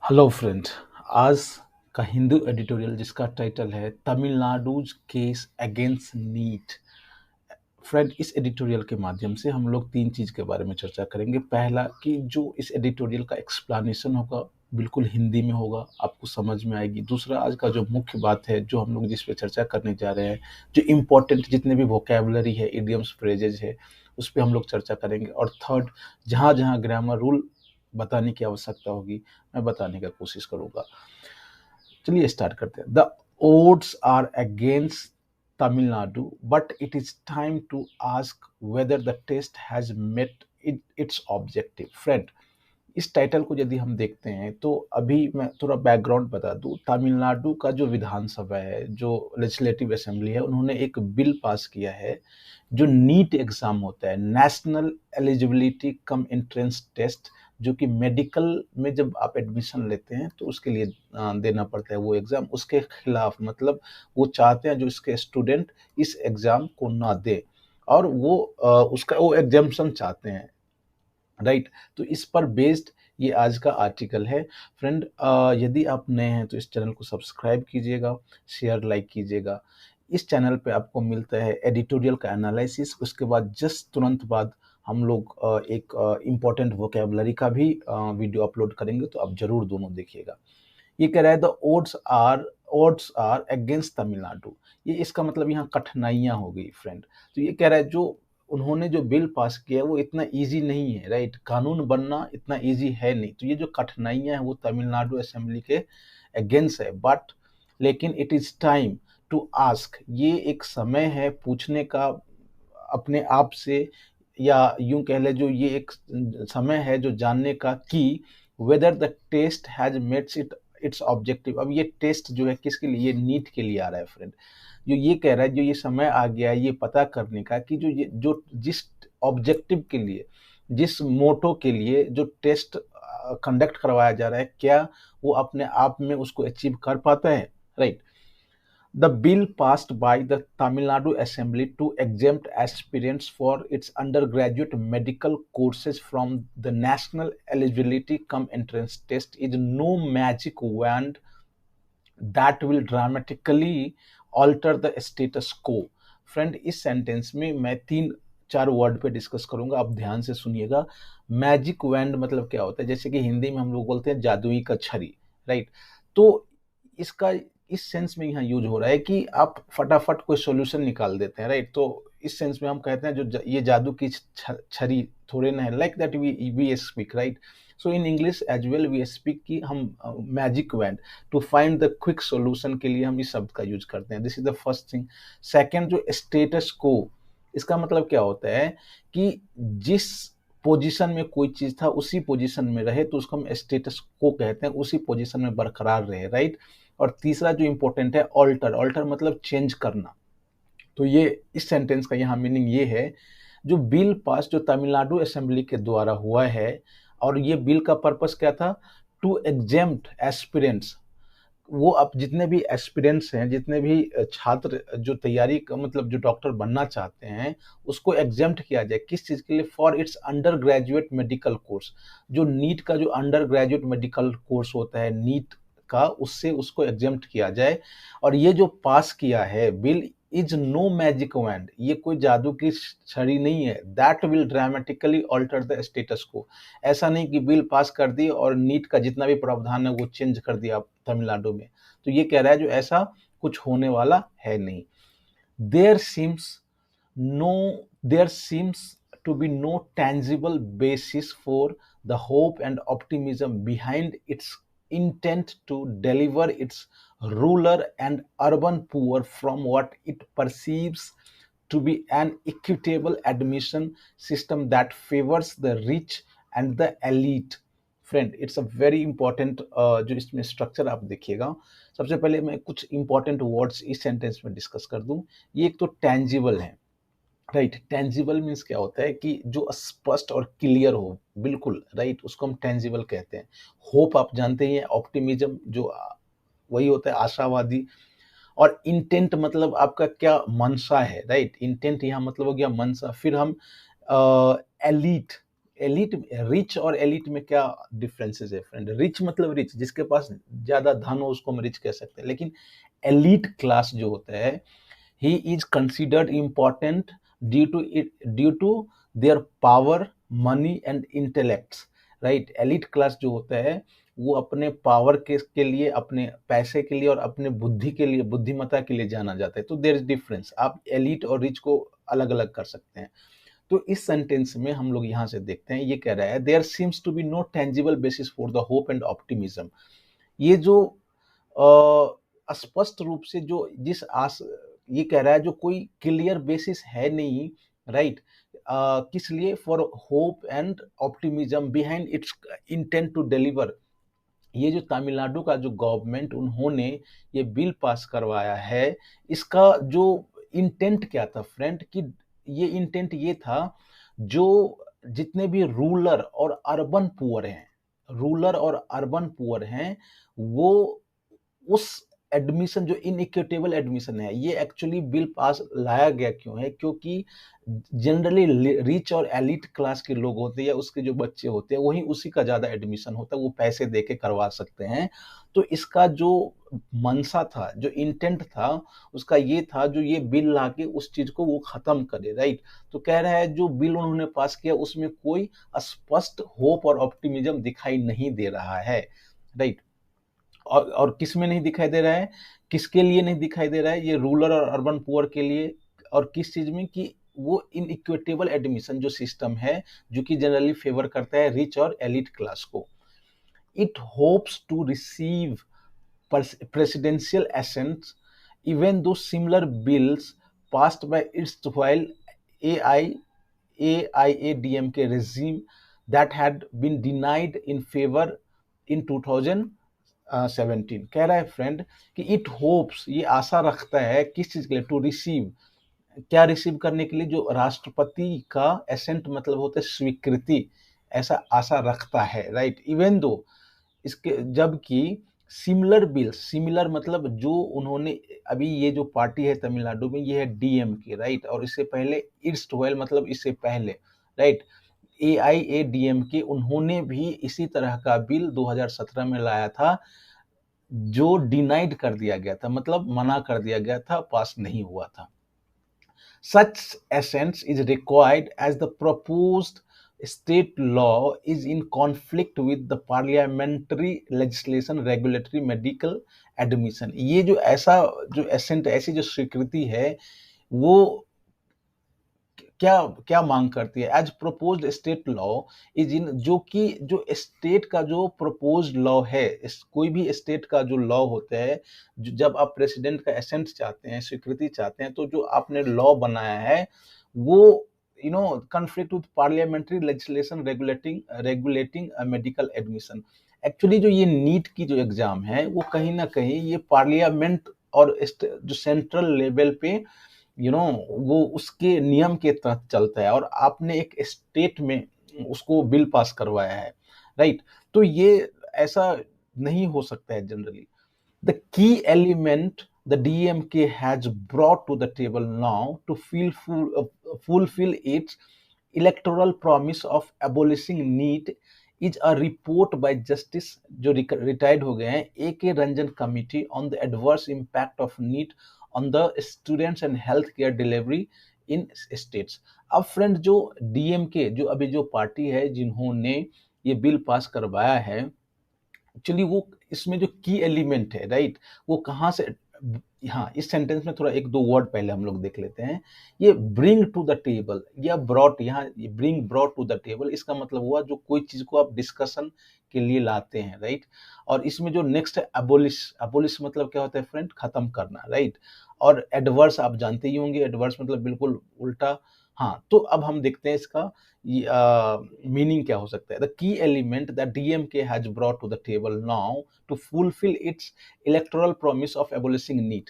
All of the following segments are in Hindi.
Hello friend. आज का हिंदू एडिटोरियल जिसका टाइटल है Tamil Nadu case against NEET. Friend, इस एडिटोरियल के माध्यम से हम लोग तीन चीज़ के बारे में चर्चा करेंगे। पहला कि जो इस एडिटोरियल का एक्सप्लेनेशन होगा बिल्कुल हिंदी में होगा, आपको समझ में आएगी। दूसरा, आज का जो मुख्य बात है जो हम लोग जिस पे चर्चा करने जा रहे हैं, जो इम्पोर्टेंट जितने भी वोकेबलरी है, इडियम्स, फ्रेजेज है, उस पर हम लोग चर्चा करेंगे। और थर्ड, जहाँ जहाँ ग्रामर रूल बताने की आवश्यकता होगी मैं बताने का कोशिश करूंगा। चलिए स्टार्ट करते हैं। The odds are against Tamil Nadu, but it is time to ask whether the test has met its objective. Friend, इस टाइटल को यदि हम देखते हैं तो अभी मैं थोड़ा बैकग्राउंड बता दूं। तमिलनाडु का जो विधानसभा है, जो लेजिस्लेटिव असेंबली है, उन्होंने एक बिल पास किया है जो नीट एग्जाम होता है, national eligibility cum entrance test, जो कि मेडिकल में जब आप एडमिशन लेते हैं तो उसके लिए देना पड़ता है वो एग्ज़ाम। उसके खिलाफ मतलब वो चाहते हैं जो इसके स्टूडेंट इस एग्ज़ाम को ना दे, और वो उसका वो एग्जाम्शन चाहते हैं, राइट। तो इस पर बेस्ड ये आज का आर्टिकल है। फ्रेंड, यदि आप नए हैं तो इस चैनल को सब्सक्राइब कीजिएगा, शेयर लाइक कीजिएगा। इस चैनल पे आपको मिलता है एडिटोरियल का एनालिसिस, उसके बाद जस्ट तुरंत बाद हम लोग एक इम्पॉर्टेंट वोकेबलरी का भी वीडियो अपलोड करेंगे, तो आप जरूर दोनों देखिएगा। ये कह रहा है the odds are against Tamil Nadu. ये इसका मतलब यहाँ कठिनाइयाँ हो गई फ्रेंड। तो ये कह रहा है जो उन्होंने जो बिल पास किया है वो इतना इजी नहीं है, राइट। कानून बनना इतना इजी है नहीं। तो ये जो कठिनाइयाँ हैं वो तमिलनाडु असेंबली के अगेंस्ट है, बट लेकिन it is time to ask, ये एक समय है पूछने का अपने आप से, या यूं कह ले जो ये एक समय है जो जानने का कि whether the test has mets its objective. अब ये टेस्ट जो है किसके लिए, ये नीट के लिए आ रहा है फ्रेंड। जो ये कह रहा है जो ये समय आ गया है ये पता करने का कि जो जिस ऑब्जेक्टिव के लिए, जिस मोटो के लिए जो टेस्ट कंडक्ट करवाया जा रहा है, क्या वो अपने आप में उसको अचीव कर पाता है, right. The bill passed by the Tamil Nadu Assembly to exempt aspirants for its undergraduate medical courses from the national eligibility cum entrance test is no magic wand that will dramatically alter the status quo. Friend, इस सेंटेंस में मैं तीन चार वर्ड पे डिस्कस करूंगा, आप ध्यान से सुनिएगा। मैजिक वैंड मतलब क्या होता है, जैसे कि हिंदी में हम लोग बोलते हैं जादुई कछरी, राइट। तो इसका इस सेंस में यहाँ यूज हो रहा है कि आप फटाफट कोई सॉल्यूशन निकाल देते हैं, राइट। तो इस सेंस में हम कहते हैं ये जादू की छरी थोड़े ना है, like that we speak, right. So in English as well we speak कि हम magic wand to find the quick solution के लिए हम इस शब्द का यूज करते हैं। This is the first thing. Second, जो स्टेटस को, इसका मतलब क्या होता है कि जिस पोजीशन में कोई चीज था उसी पोजीशन में रहे तो उसको हम स्टेटस को कहते हैं, उसी पोजीशन में बरकरार रहे, राइट। और तीसरा जो इंपॉर्टेंट है, ऑल्टर। ऑल्टर मतलब चेंज करना। तो ये इस सेंटेंस का यहाँ मीनिंग ये है, जो बिल पास जो तमिलनाडु असेंबली के द्वारा हुआ है, और ये बिल का पर्पस क्या था, टू एग्जेम्प्ट एस्पिरेंट्स। वो अब जितने भी एस्पिरेंट्स हैं, जितने भी छात्र जो तैयारी मतलब जो डॉक्टर बनना चाहते हैं, उसको एग्जेम्प्ट किया जाए। किस चीज़ के लिए, for its under graduate medical course. जो नीट का जो अंडर ग्रेजुएट मेडिकल कोर्स होता है नीट का, उससे उसको एग्जेम्प्ट किया जाए। और ये जो पास किया है bill is no magic wand, ये कोई जादू की छड़ी नहीं है, that will dramatically alter the status को। ऐसा नहीं कि बिल पास कर दी और नीट का जितना भी प्रावधान है वो चेंज कर दिया तमिलनाडु में। तो ये कह रहा है जो ऐसा कुछ होने वाला है नहीं। There seems no there seems to be no tangible basis for the hope and optimism behind its intent to deliver its rural and urban poor from what it perceives to be an equitable admission system that favors the rich and the elite. Friend, it's a very important जो इसमें स्ट्रक्चर आप देखिएगा। सबसे पहले मैं कुछ इंपॉर्टेंट वर्ड्स इस सेंटेंस में डिस्कस कर दूं। ये एक तो टेंजिबल है, राइट। टेंजिबल मीन्स क्या होता है कि जो स्पष्ट और क्लियर हो, बिल्कुल, राइट, उसको हम टेंजिबल कहते हैं। होप आप जानते ही हैं, ऑप्टिमिज्म जो वही होता है आशावादी। और इंटेंट मतलब आपका क्या मंशा है, राइट। इंटेंट यहाँ मतलब हो गया मंशा। फिर हम एलीट, एलिट, रिच और एलिट में क्या डिफरेंसेस है फ्रेंड? रिच मतलब रिच, जिसके पास ज्यादा धन हो उसको हम रिच कह सकते हैं, लेकिन एलिट क्लास जो होता है, he is considered important due to their power, money and intellects, right? elite class जो होता है वो अपने पावर के लिए, अपने पैसे के लिए और अपने बुद्धि के लिए, बुद्धिमत्ता के लिए जाना जाता है। तो देयर इज डिफरेंस, आप एलिट और रिच को अलग अलग कर सकते हैं। तो इस सेंटेंस में हम लोग यहाँ से देखते हैं, ये कह रहा है there seems to be no tangible basis for the hope and optimism. ये जो स्पष्ट रूप से जो जिस आस ये कह रहा है जो कोई क्लियर बेसिस है नहीं, राइट? किस लिए? For hope and optimism behind its intent to deliver. ये जो तमिलनाडु का जो गवर्नमेंट उन्होंने ये बिल पास करवाया है, इसका जो इंटेंट क्या था फ्रेंड? कि ये इंटेंट ये था, जो जितने भी रूरल और अर्बन पुअर हैं, वो उस एडमिशन जो इनइक्विटेबल एडमिशन है, ये एक्चुअली बिल पास लाया गया क्यों है? क्योंकि जनरली रिच और एलिट क्लास के लोग होते हैं या उसके जो बच्चे होते हैं, वही उसी का ज्यादा एडमिशन होता है, वो पैसे दे के करवा सकते हैं। तो इसका जो मंशा था, जो इंटेंट था, उसका ये था जो ये बिल लाके उस चीज को वो खत्म करे, राइट? तो कह रहा है जो बिल उन्होंने पास किया उसमें कोई स्पष्ट होप और ऑप्टिमिज्म दिखाई नहीं दे रहा है, राइट? और किस में नहीं दिखाई दे रहा है? किसके लिए नहीं दिखाई दे रहा है? ये रूरल और अर्बन पुअर के लिए। और किस चीज में? कि वो इनइक्विटेबल एडमिशन जो सिस्टम है, जो कि जनरली फेवर करता है रिच और एलिट क्लास को। It hopes to receive presidential assents, even though similar bills passed by its while AI, AIADMK regime that had been denied in favor in 2017। कह रहा है फ्रेंड कि इट होप्स, ये आशा रखता है किस चीज के लिए? टू रिसीव, क्या रिसीव करने के लिए? जो राष्ट्रपति का एसेंट मतलब होता है स्वीकृति, ऐसा आशा रखता है, राइट? इवन दो इसके, जबकि सिमिलर बिल, सिमिलर मतलब जो उन्होंने अभी ये जो पार्टी है तमिलनाडु में, ये है डीएमके, राइट? और इससे पहले इट्स ट्वेल्व मतलब इससे पहले, राइट? एआईएडीएमके उन्होंने भी इसी तरह का बिल 2017 में लाया था, जो डिनाइड कर दिया गया था, मतलब मना कर दिया गया था, पास नहीं हुआ था। Such assent is required as the proposed state law is in conflict with the parliamentary legislation regulatory medical admission। ये जो ऐसा जो assent, ऐसी जो स्वीकृति है, वो क्या क्या मांग करती है? As proposed state law is in, जो कि जो स्टेट का जो प्रपोज्ड लॉ है, कोई भी स्टेट का जो लॉ होता है, जब आप प्रेसिडेंट का एसेंट चाहते हैं, स्वीकृति चाहते हैं, तो जो आपने लॉ बनाया है वो conflict with parliamentary legislation regulating medical admission. Actually जो ये नीट की जो एग्जाम है, वो कहीं ना कहीं ये पार्लियामेंट और जो सेंट्रल लेवल पे वो उसके नियम के तहत चलता है, और आपने एक स्टेट में उसको बिल पास करवाया है, राइट? तो ये ऐसा नहीं हो सकता है generally. The key element the DMK has brought to the table now to fulfill its electoral promise of abolishing NEET is a report by Justice जो रिटायर्ड हो गए हैं A.K. Ranjan committee on the adverse impact of NEET on the students and healthcare delivery in states। अब फ्रेंड जो DMK, जो अभी जो पार्टी है जिन्होंने ये बिल पास करवाया है, एक्चुअली वो इसमें जो की एलिमेंट है, राइट, वो कहाँ से? हाँ, इस सेंटेंस में थोड़ा एक दो वर्ड पहले हम लोग देख लेते हैं। ये ब्रिंग टू द टेबल या ब्रॉट, यहाँ bring brought to the table, इसका मतलब हुआ जो कोई चीज को आप डिस्कशन के लिए लाते हैं, राइट? और इसमें जो नेक्स्ट है अबोलिश, अबोलिश मतलब क्या होता है फ्रेंड? खत्म करना, राइट? और एडवर्स आप जानते ही होंगे, एडवर्स मतलब बिल्कुल उल्टा। हाँ, तो अब हम देखते हैं इसका मीनिंग क्या हो सकता है। The key element that DMK has brought to the table now to fulfil its electoral promise of abolishing NEET.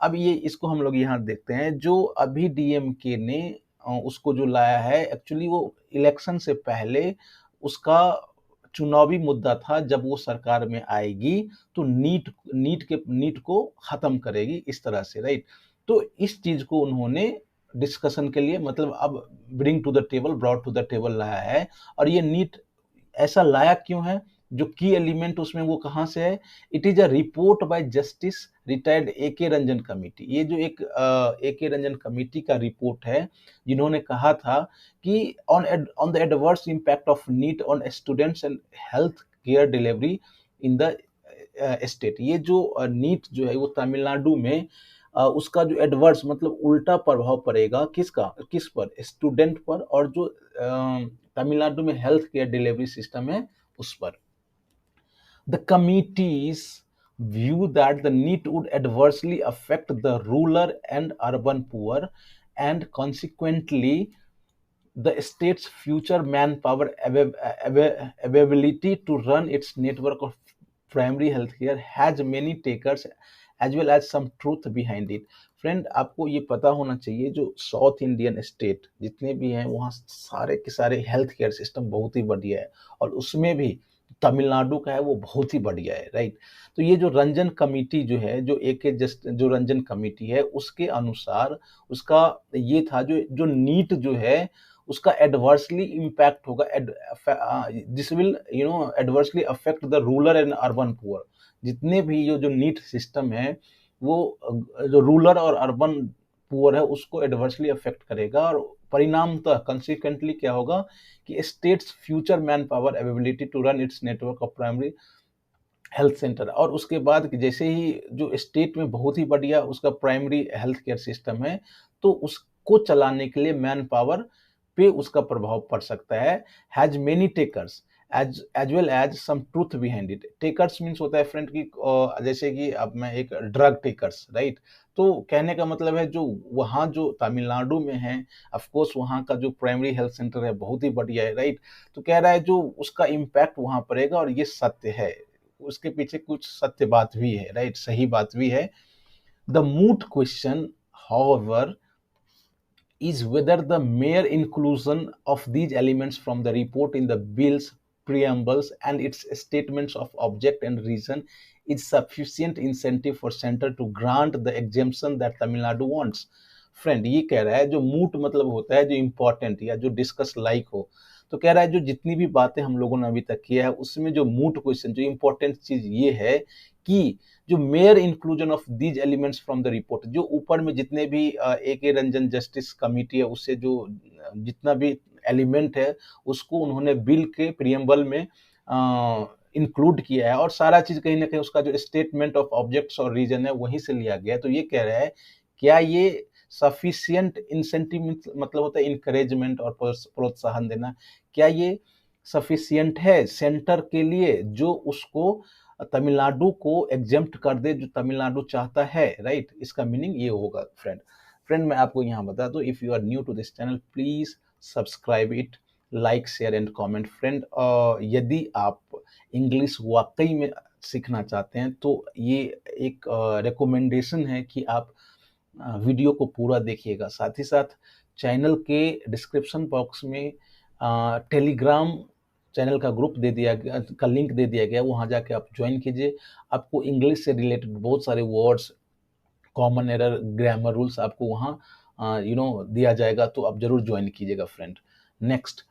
अब ये इसको हम लोग यहाँ देखते हैं, जो अभी डीएमके ने उसको जो लाया है, एक्चुअली वो इलेक्शन से पहले उसका चुनावी मुद्दा था, जब वो सरकार में आएगी तो नीट को खत्म करेगी, इस तरह से, राइट? तो इस चीज को उन्होंने डिस्कशन के लिए, मतलब अब bring to the table, brought to the table लाया है। और ये नीट ऐसा लाया क्यों है, जो की एलिमेंट उसमें वो कहाँ से है? It is a report by Justice retired A K Ranjan committee. ये जो एक ए के रंजन कमेटी का रिपोर्ट है, जिन्होंने कहा था कि on the adverse impact of NEET on students and health care delivery in the state. ये जो नीट जो है वो तमिलनाडु में उसका जो एडवर्स मतलब उल्टा प्रभाव पड़ेगा किसका, किस पर? स्टूडेंट पर, और जो तमिलनाडु में हेल्थ केयर डिलीवरी सिस्टम है उस पर। The committee's view that the NEET would adversely affect the rural and urban poor, and consequently the state's future manpower availability to run its network of primary healthcare has many takers as well as some truth behind it। Friend, आपको ये पता होना चाहिए, जो साउथ इंडियन स्टेट जितने भी हैं वहाँ सारे के सारे हेल्थ केयर सिस्टम बहुत ही बढ़िया है, और उसमें भी तमिलनाडु का है वो बहुत ही बढ़िया है, राइट। तो ये जो रंजन कमेटी जो है, जो एक जस्ट जो रंजन कमेटी है, उसके अनुसार उसका ये था, जो जो नीट जो है उसका एडवर्सली इम्पैक्ट होगा, this will adversely affect the rural and urban poor. जितने भी जो नीट सिस्टम है वो जो रूरल और अर्बन पुअर है उसको एडवर्सली अफेक्ट करेगा, और परिणामतः कंसिक्वेंटली क्या होगा कि state's future man power availability to run its network of primary health centre. और उसके बाद जैसे ही जो स्टेट में बहुत ही बढ़िया उसका प्राइमरी हेल्थ केयर सिस्टम है, तो उसको चलाने के लिए मैन पावर पे उसका प्रभाव पड़ सकता है। Has many takers as well as some truth behind it. Takers means होता है फ्रेंड की जैसे कि अब मैं एक ड्रग टेकर्स, राइट। तो कहने का मतलब है जो वहाँ जो तमिलनाडु में है, ऑफकोर्स वहाँ का जो प्राइमरी हेल्थ सेंटर है बहुत ही बढ़िया है, राइट। तो कह रहा है जो उसका इम्पैक्ट वहाँ पड़ेगा, और ये सत्य है, उसके पीछे कुछ सत्य बात भी है, राइट, सही बात भी है। The moot question however is whether the mere inclusion of these elements from the report in the bill's preambles and its statements of object and reason is sufficient incentive for center to grant the exemption that Tamil Nadu wants। Friend, ये कह रहा है, जो मूट मतलब होता है जो इंपॉर्टेंट या जो डिस्कस लाइक हो, तो कह रहा है जो जितनी भी बातें हम लोगों ने अभी तक किया है उसमें जो मूट क्वेश्चन, जो इंपॉर्टेंट चीज ये है कि जो mayor inclusion of these elements from the report, जो ऊपर में जितने भी ए के रंजन जस्टिस कमिटी है उससे जो जितना भी एलिमेंट है उसको उन्होंने बिल के प्रियम्बल में इंक्लूड किया है, और सारा चीज कहीं ना कहीं उसका जो स्टेटमेंट ऑफ ऑब्जेक्ट्स और रीजन है वहीं से लिया गया है। तो ये कह रहा है क्या ये सफिशियंट इंसेंटिव मतलब होता है इंकरेजमेंट और प्रोत्साहन देना, क्या ये सफिशियंट है सेंटर के लिए जो उसको तमिलनाडु को एग्जेम्प्ट कर दे, जो तमिलनाडु चाहता है, राइट। इसका मीनिंग ये होगा फ्रेंड। फ्रेंड, मैं आपको यहाँ बता दूं, if you are new to this channel please subscribe it, like share and comment. Friend, यदि आप इंग्लिश वाकई में सीखना चाहते हैं तो ये एक रिकमेंडेशन है कि आप वीडियो को पूरा देखिएगा। साथ ही साथ चैनल के डिस्क्रिप्शन बॉक्स में टेलीग्राम चैनल का ग्रुप दे दिया गया, का लिंक दे दिया गया, वहाँ जाके आप ज्वाइन कीजिए। आपको इंग्लिश से रिलेटेड बहुत सारे words, common error, grammar rules आपको वहाँ दिया जाएगा, तो आप जरूर ज्वाइन कीजिएगा friend. Next,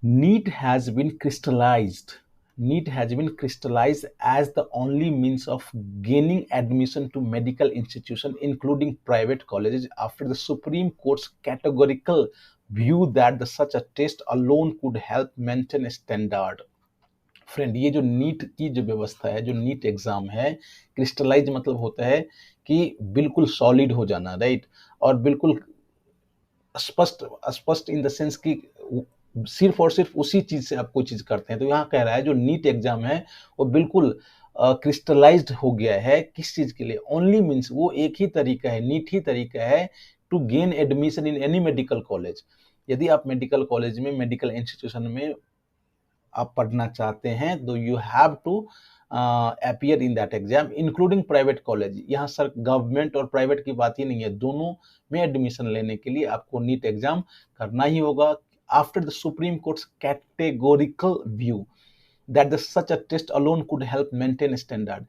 NEET has been crystallized. NEET has been crystallized as the only means of gaining admission to medical institutions, including private colleges, after the Supreme Court's categorical view that such a test alone could help maintain a standard। Friend, ये जो नीट की जो व्यवस्था है, जो नीट एग्जाम है, क्रिस्टलाइज मतलब होता है कि बिल्कुल सॉलिड हो जाना, राइट, और बिल्कुल स्पष्ट, स्पष्ट इन द सेंस कि सिर्फ और सिर्फ उसी चीज से आप कोई चीज करते हैं। तो यहाँ कह रहा है जो नीट एग्जाम है वो बिल्कुल क्रिस्टलाइज्ड हो गया है। किस चीज के लिए? ओनली मीन्स वो एक ही तरीका है, नीट ही तरीका है to gain admission in any medical college. यदि आप मेडिकल कॉलेज में, मेडिकल इंस्टीट्यूशन में आप पढ़ना चाहते हैं तो you have to appear in that exam, including private college. यहाँ सर गवर्नमेंट और प्राइवेट की बात ही नहीं है, दोनों में एडमिशन लेने के लिए आपको नीट एग्जाम करना ही होगा। After the supreme courts categorical view that such a test alone could help maintain standard।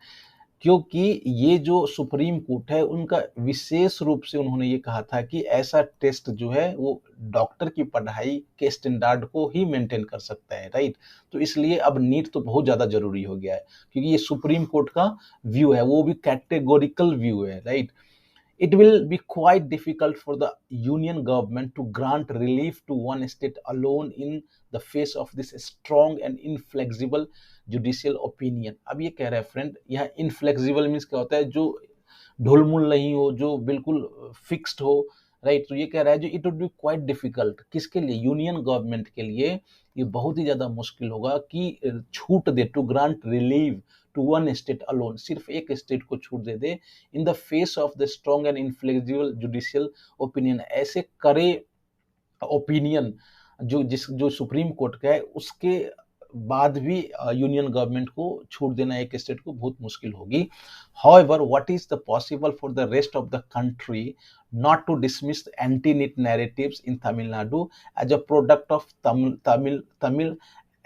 क्योंकि ये जो सुप्रीम कोर्ट है उनका विशेष रूप से उन्होंने ये कहा था कि ऐसा टेस्ट जो है वो डॉक्टर की पढ़ाई के स्टैंडर्ड को ही मेंटेन कर सकता है, राइट। तो इसलिए अब नीट तो बहुत ज़्यादा जरूरी हो गया है, क्योंकि ये सुप्रीम कोर्ट का व्यू है, वो भी कैटेगोरिकल व्यू है, right. It will be quite difficult for the union government to grant relief to one state alone in the face of this strong and inflexible judicial opinion. अब ये कह रहा है फ्रेंड, यहाँ inflexible मीन्स क्या होता है, जो ढुलमुल नहीं हो, जो बिल्कुल फिक्स्ड हो, राइट। तो ये कह रहा है जो it would be quite difficult, किसके लिए, यूनियन गवर्नमेंट के लिए ये बहुत ही ज्यादा मुश्किल होगा कि छूट दे, to grant relieve to one state alone, सिर्फ एक स्टेट को छूट दे दे, in the face of the strong and inflexible judicial opinion, ऐसे करे ओपिनियन जो सुप्रीम कोर्ट का है उसके बाद भी यूनियन गवर्नमेंट को छूट देना एक स्टेट को बहुत मुश्किल होगी। However what is the possible for the rest of the country not to dismiss anti-NEET narratives in Tamil Nadu as a product of Tamil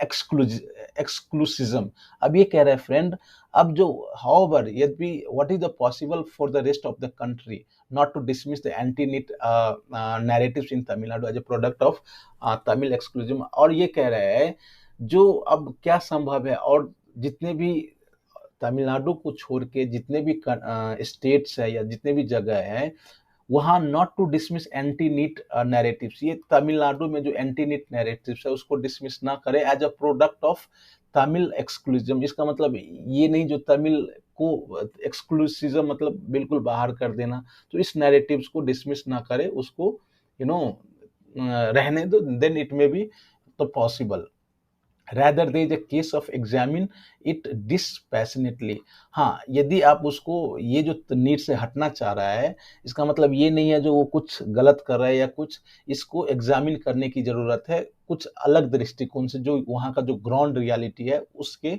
exclusivism। अब ये कह रहे हैं फ्रेंड, अब जो however यदि what is the possible for the rest of the country not to dismiss the anti-NEET narratives in Tamil Nadu as a product of Tamil exclusivism। और ये कह रहे हैं जो अब क्या संभव है, और जितने भी तमिलनाडु को छोड़ के जितने भी स्टेट्स है या जितने भी जगह है, वहां not to dismiss anti NEET narratives, ये तमिलनाडु में जो एंटी नीट नैरेटिव्स है उसको डिसमिस ना करे as a product of Tamil exclusivism. इसका मतलब ये नहीं जो तमिल को एक्सक्लूसिज्म मतलब बिल्कुल बाहर कर देना, तो इस नैरेटिव्स को डिसमिस ना करे, उसको रहने दो, देन इट मे बी तो possible, rather there is a case of examine it dispassionately। हाँ, यदि आप उसको, ये जो नीट से हटना चाह रहा है, इसका मतलब ये नहीं है जो वो कुछ गलत कर रहा है या कुछ, इसको एग्जामिन करने की जरूरत है कुछ अलग दृष्टिकोण से, जो वहाँ का जो ग्राउंड रियलिटी है उसके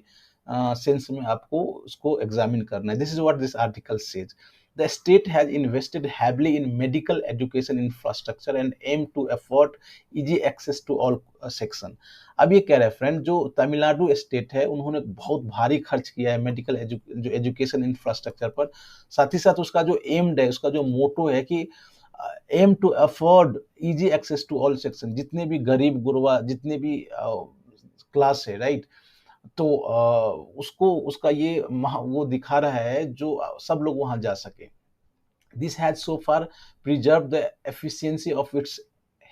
सेंस में आपको उसको एग्जामिन करना है। This is what this article says. The state has invested heavily in medical education infrastructure and aim to afford easy access to all section। अब ये कह रहे हैं फ्रेंड, जो तमिलनाडु स्टेट है उन्होंने बहुत भारी खर्च किया है मेडिकल जो एजुकेशन इंफ्रास्ट्रक्चर पर, साथ ही साथ उसका जो एम्ड है, उसका जो मोटो है कि aim to afford easy access to all section, जितने भी गरीब गुरबा जितने भी क्लास है, राइट। तो उसको उसका ये वो दिखा रहा है जो सब लोग वहां जा सके। This has so far preserve the efficiency of its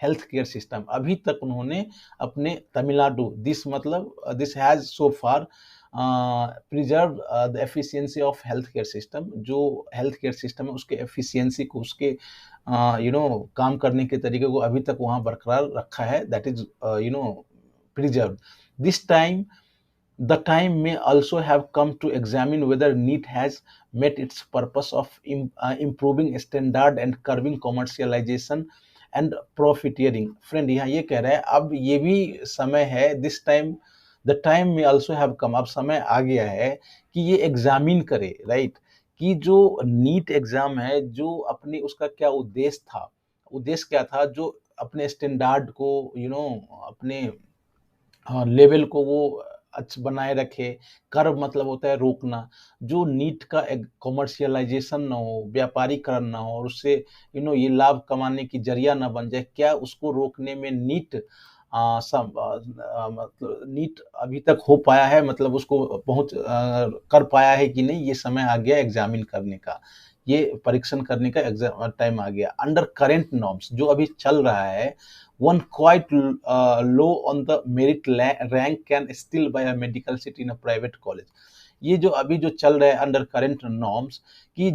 health care system. अभी तक उन्होंने अपने तमिलनाडु, दिस मतलब this has so far preserve the efficiency of health care system, जो हेल्थ केयर सिस्टम है उसके एफिशिएंसी को, उसके काम करने के तरीके को अभी तक वहां बरकरार रखा है, that is preserve. This time The time may also have come to examine whether NEET has met its purpose of improving standard and curbing commercialization and profiteering। Friend यहाँ ये कह रहा है अब ये भी समय है, दिस टाइम द टाइम में ऑल्सो हैव कम, अब समय आ गया है कि ये एग्जामिन करे, राइट, कि जो नीट एग्जाम है जो अपने उसका क्या उद्देश्य था, उद्देश्य क्या था, जो अपने स्टैंडर्ड को अपने लेवल को वो अच्छा बनाए रखे। कर्व मतलब होता है रोकना, जो नीट का एक कॉमर्शियलाइजेशन ना हो, व्यापारीकरण ना हो, और उससे ये लाभ कमाने की जरिया ना बन जाए, क्या उसको रोकने में नीट मतलब नीट अभी तक हो पाया है, मतलब उसको पहुंच कर पाया है कि नहीं, ये समय आ गया एग्जामिन करने का, ये परीक्षण करने का एग्जाम टाइम आ गया। अंडर करेंट नॉर्म्स जो अभी चल रहा है, one quite low on the merit rank can still buy a medical seat in a private college। ये जो अभी जो चल रहा है अंडर करेंट नॉर्म्स, कि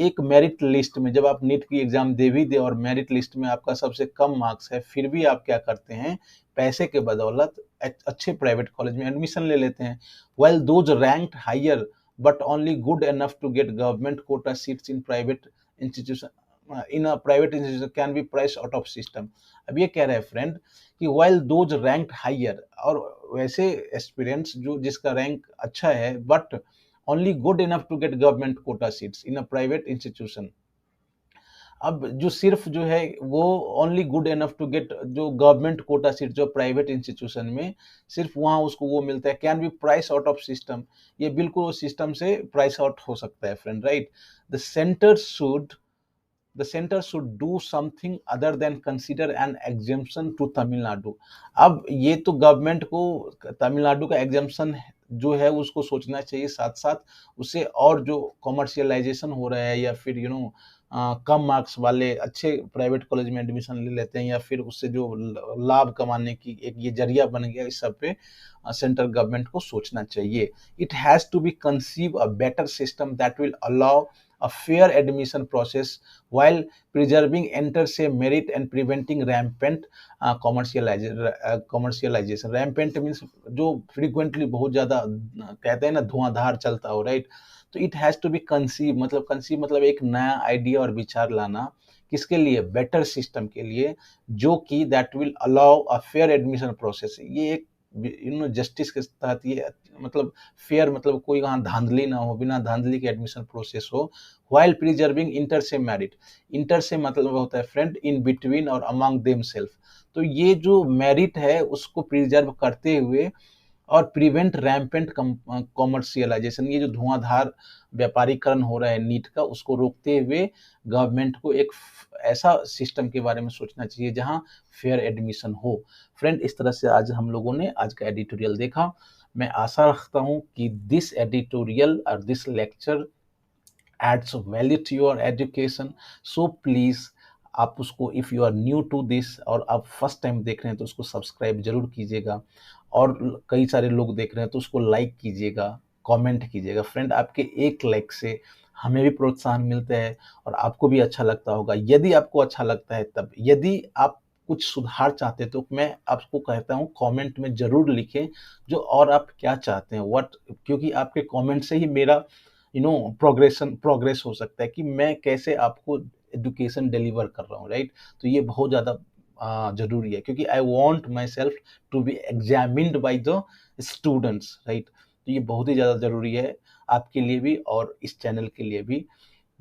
एक मेरिट लिस्ट में जब आप नीट की एग्जाम दे भी दे और मेरिट लिस्ट में आपका सबसे कम मार्क्स है, फिर भी आप क्या करते हैं, पैसे के बदौलत अच्छे प्राइवेट कॉलेज में एडमिशन ले लेते हैं। while those ranked higher but only good enough to get government quota seats in private institution can be priced out of system। अब ये कह रहे हैं फ्रेंड कि while those ranked higher, और वैसे एस्पिरेंट्स जो जिसका रैंक अच्छा है but only good enough to get government quota seats in a private institution, अब जो सिर्फ जो है वो only good enough to get जो गवर्नमेंट कोटा सीट जो प्राइवेट इंस्टीट्यूशन में सिर्फ वहाँ उसको वो मिलता है, can be price out of system, ये बिल्कुल सिस्टम से प्राइस आउट हो सकता है friend, right. The centre should the center should do something other than consider an exemption to Tamil Nadu. अब ये तो गवर्नमेंट को तमिलनाडु का एग्जाम्पशन जो है उसको सोचना चाहिए, साथ साथ उसे और जो कॉमर्शियलाइजेशन हो रहा है या फिर कम मार्क्स वाले अच्छे प्राइवेट कॉलेज में एडमिशन ले लेते हैं या फिर उससे जो लाभ कमाने की एक ये जरिया बन गया, इस सब पे सेंट्रल गवर्नमेंट को सोचना चाहिए। It has to be conceive a better system that will allow a fair admission process while preserving enter say merit and preventing rampant commercialization। rampant means जो frequently बहुत ज्यादा कहते हैं ना धुआंधार चलता हो, राइट। तो it has to be conceive मतलब एक नया आइडिया और विचार लाना, किसके लिए, बेटर सिस्टम के लिए, जो कि that will allow a fair admission process. ये एक जस्टिस के तहत ये मतलब फेयर मतलब कोई वहाँ धांधली ना हो, बिना धांधली के एडमिशन प्रोसेस हो, while preserving इंटर से मेरिट। इंटर से मतलब होता है फ्रेंड इन बिटवीन और अमंग देम सेल्फ। तो ये जो मेरिट है उसको प्रिजर्व करते हुए और प्रिवेंट रैम्पेंट कॉमर्शियलाइजेशन, ये जो धुआंधार व्यापारीकरण हो रहा है नीट का, उसको रोकते हुए गवर्नमेंट को एक ऐसा सिस्टम के बारे में सोचना चाहिए जहां फेयर एडमिशन हो। फ्रेंड, इस तरह से आज हम लोगों ने आज का एडिटोरियल देखा। मैं आशा रखता हूं कि दिस एडिटोरियल और this lecture adds value to your education, so please आप उसको if you are new to this और आप फर्स्ट टाइम देख रहे हैं तो उसको सब्सक्राइब जरूर कीजिएगा, और कई सारे लोग देख रहे हैं तो उसको लाइक कीजिएगा, कमेंट कीजिएगा। फ्रेंड, आपके एक लाइक से हमें भी प्रोत्साहन मिलता है और आपको भी अच्छा लगता होगा। यदि आपको अच्छा लगता है तब, यदि आप कुछ सुधार चाहते हैं तो मैं आपको कहता हूँ कमेंट में जरूर लिखें जो और आप क्या चाहते हैं व्हाट, क्योंकि आपके कमेंट से ही मेरा प्रोग्रेस हो सकता है कि मैं कैसे आपको एजुकेशन डिलीवर कर रहा हूँ, राइट। तो ये बहुत ज़्यादा जरूरी है क्योंकि I want myself to be examined by the students, right. तो ये बहुत ही ज़्यादा जरूरी है आपके लिए भी और इस चैनल के लिए भी।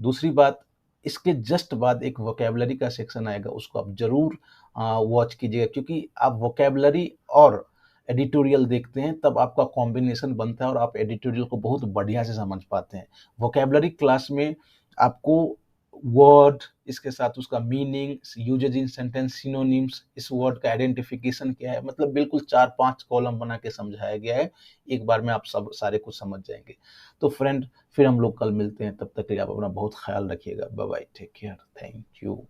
दूसरी बात, इसके जस्ट बाद एक वोकेबलरी का सेक्शन आएगा, उसको आप जरूर वॉच कीजिएगा, क्योंकि आप वोकेबलरी और एडिटोरियल देखते हैं तब आपका कॉम्बिनेशन बनता है और आप एडिटोरियल को बहुत बढ़िया से समझ पाते हैं। वोकेबलरी क्लास में आपको वर्ड, इसके साथ उसका मीनिंग, यूजेज इन सेंटेंस, सिनोनिम्स, इस वर्ड का आइडेंटिफिकेशन क्या है, मतलब बिल्कुल 4-5 कॉलम बना के समझाया गया है। एक बार में आप सब सारे कुछ समझ जाएंगे। तो फ्रेंड, फिर हम लोग कल मिलते हैं, तब तक के लिए आप अपना बहुत ख्याल रखिएगा। Bye bye, take care, thank you.